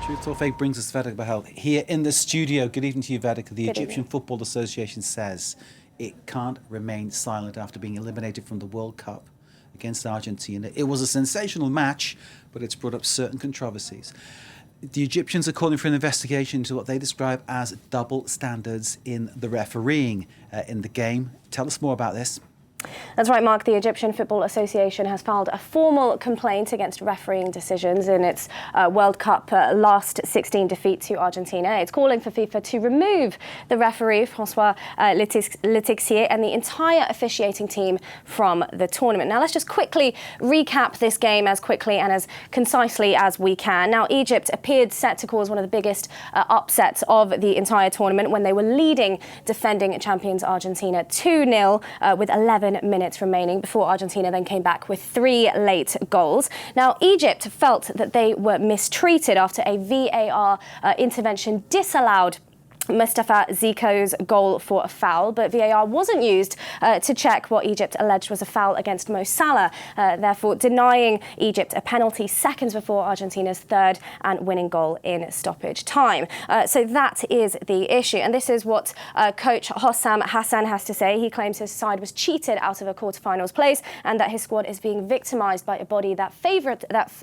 Truth or fake brings us Vedek Bahel here in the studio. Good evening to you, Vedek. The Egyptian Football Association says it can't remain silent after being eliminated from the World Cup against Argentina. It was a sensational match, but it's brought up certain controversies. The Egyptians are calling for an investigation into what they describe as double standards in the refereeing in the game. Tell us more about this. That's right, Mark. The Egyptian Football Association has filed a formal complaint against refereeing decisions in its World Cup last 16 defeat to Argentina. It's calling for FIFA to remove the referee, François Letixier, and the entire officiating team from the tournament. Now, let's just quickly recap this game as quickly and as concisely as we can. Now, Egypt appeared set to cause one of the biggest upsets of the entire tournament when they were leading defending champions Argentina 2-0 with 11 minutes remaining before Argentina then came back with 3 late goals. Now, Egypt felt that they were mistreated after a VAR intervention disallowed Mustafa Zico's goal for a foul, but VAR wasn't used to check what Egypt alleged was a foul against Mo Salah, therefore denying Egypt a penalty seconds before Argentina's third and winning goal in stoppage time. So that is the issue, and this is what coach Hossam Hassan has to say. He claims his side was cheated out of a quarterfinals place and that his squad is being victimised by a body that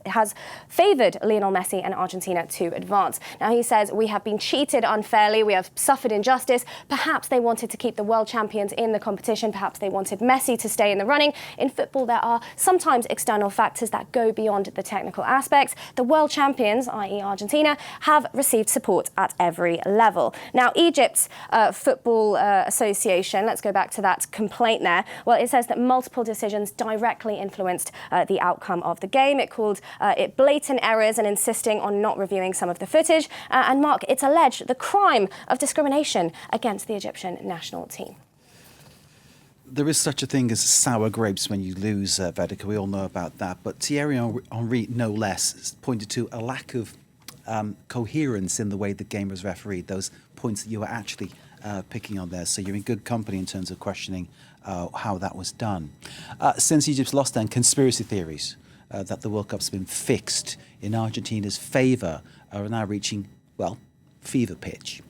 has favoured Lionel Messi and Argentina to advance. Now, he says, "We have been cheated unfairly. We have suffered injustice. Perhaps they wanted to keep the world champions in the competition. Perhaps they wanted Messi to stay in the running. In football, there are sometimes external factors that go beyond the technical aspects. The world champions, i.e. Argentina, have received support at every level." Now, Egypt's Football Association, let's go back to that complaint there. Well, it says that multiple decisions directly influenced the outcome of the game. It called it blatant errors and insisting on not reviewing some of the footage. And Mark, it's alleged the crime of discrimination against the Egyptian national team. There is such a thing as sour grapes when you lose, Vedek. We all know about that. But Thierry Henry, no less, pointed to a lack of coherence in the way the game was refereed, those points that you were actually picking on there. So you're in good company in terms of questioning how that was done. Since Egypt's loss then, conspiracy theories that the World Cup's been fixed in Argentina's favour are now reaching, well, fever pitch.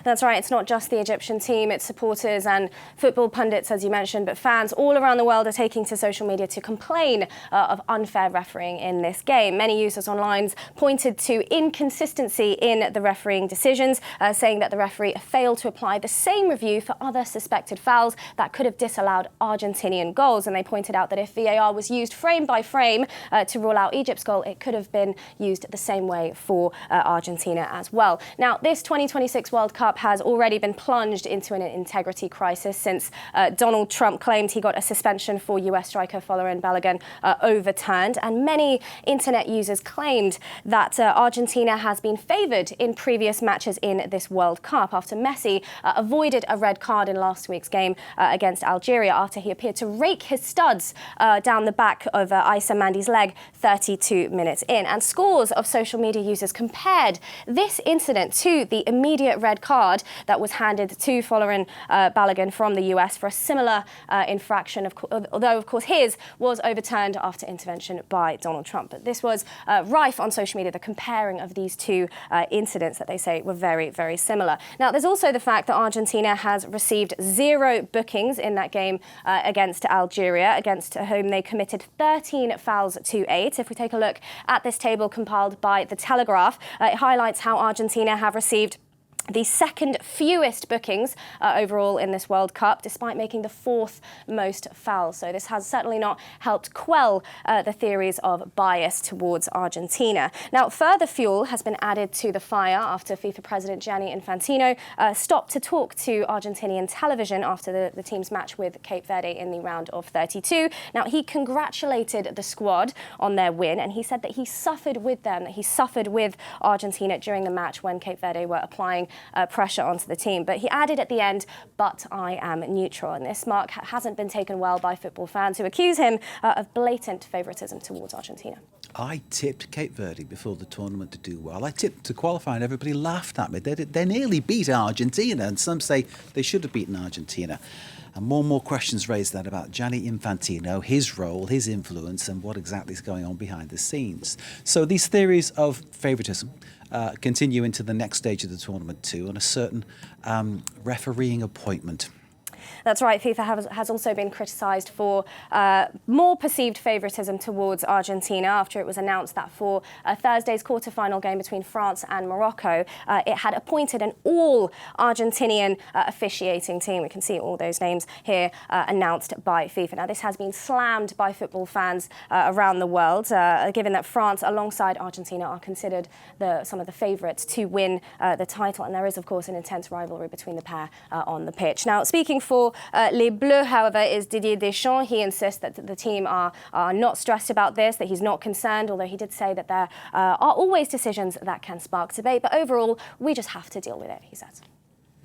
That's right. It's not just the Egyptian team, it's supporters and football pundits, as you mentioned, but fans all around the world are taking to social media to complain of unfair refereeing in this game. Many users online pointed to inconsistency in the refereeing decisions, saying that the referee failed to apply the same review for other suspected fouls that could have disallowed Argentinian goals. And they pointed out that if VAR was used frame by frame to rule out Egypt's goal, it could have been used the same way for Argentina as well. Now, this 2026 World Cup has already been plunged into an integrity crisis since Donald Trump claimed he got a suspension for US striker Folarin Balogun overturned. And many internet users claimed that Argentina has been favoured in previous matches in this World Cup after Messi avoided a red card in last week's game against Algeria after he appeared to rake his studs down the back of Issa Mandi's leg 32 minutes in. And scores of social media users compared this incident to the immediate red card that was handed to Folarin Balogun from the US for a similar infraction, although, of course, his was overturned after intervention by Donald Trump. But this was rife on social media, the comparing of these two incidents that they say were very, very similar. Now, there's also the fact that Argentina has received 0 bookings in that game against Algeria, against whom they committed 13 fouls to 8. If we take a look at this table compiled by The Telegraph, it highlights how Argentina have received the second fewest bookings overall in this World Cup, despite making the 4th most fouls. So this has certainly not helped quell the theories of bias towards Argentina. Now, further fuel has been added to the fire after FIFA President Gianni Infantino stopped to talk to Argentinian television after the team's match with Cape Verde in the round of 32. Now, he congratulated the squad on their win, and he said that he suffered with them, that he suffered with Argentina during the match when Cape Verde were applying pressure onto the team. But he added at the end, "But I am neutral." And this, Mark, hasn't been taken well by football fans who accuse him of blatant favouritism towards Argentina. I tipped Cape Verde before the tournament to do well. I tipped to qualify and everybody laughed at me. They nearly beat Argentina, and some say they should have beaten Argentina. And more questions raised then about Gianni Infantino, his role, his influence, and what exactly is going on behind the scenes. So these theories of favouritism continue into the next stage of the tournament too, and a certain refereeing appointment. That's right. FIFA has also been criticised for more perceived favouritism towards Argentina after it was announced that for Thursday's quarter-final game between France and Morocco, it had appointed an all-Argentinian officiating team. We can see all those names here announced by FIFA. Now, this has been slammed by football fans around the world, given that France, alongside Argentina, are considered some of the favourites to win the title. And there is, of course, an intense rivalry between the pair on the pitch. Now, speaking for Les Bleus, however, is Didier Deschamps. He insists that the team are not stressed about this, that he's not concerned, although he did say that there are always decisions that can spark debate. But overall, we just have to deal with it, he says.